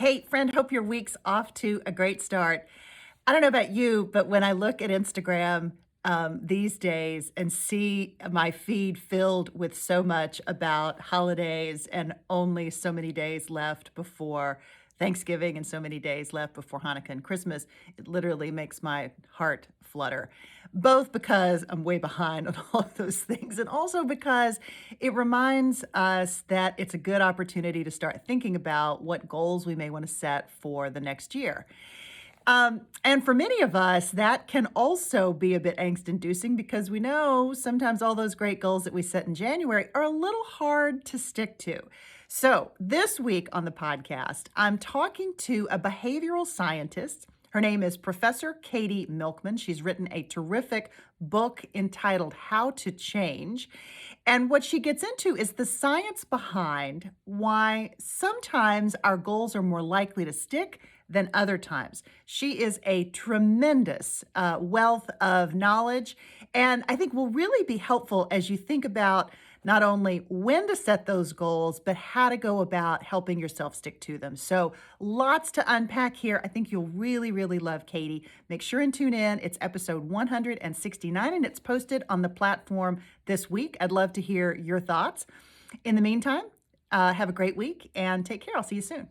Hey, friend, hope your week's off to a great start. I don't know about you, but when I look at Instagram these days and see my feed filled with so much about holidays and only so many days left before Thanksgiving and so many days left before Hanukkah and Christmas, it literally makes my heart flutter. Both because I'm way behind on all of those things, and also because it reminds us that it's a good opportunity to start thinking about what goals we may want to set for the next year. And for many of us, that can also be a bit angst inducing because we know sometimes all those great goals that we set in January are a little hard to stick to. So this week on the podcast, I'm talking to a behavioral scientist. Her name is Professor Katy Milkman. She's written a terrific book entitled How to Change. And what she gets into is the science behind why sometimes our goals are more likely to stick than other times. She is a tremendous wealth of knowledge, and I think will really be helpful as you think about not only when to set those goals, but how to go about helping yourself stick to them. So lots to unpack here. I think you'll really, really love Katy. Make sure and tune in. It's episode 169, and it's posted on the platform this week. I'd love to hear your thoughts. In the meantime, have a great week and take care. I'll see you soon.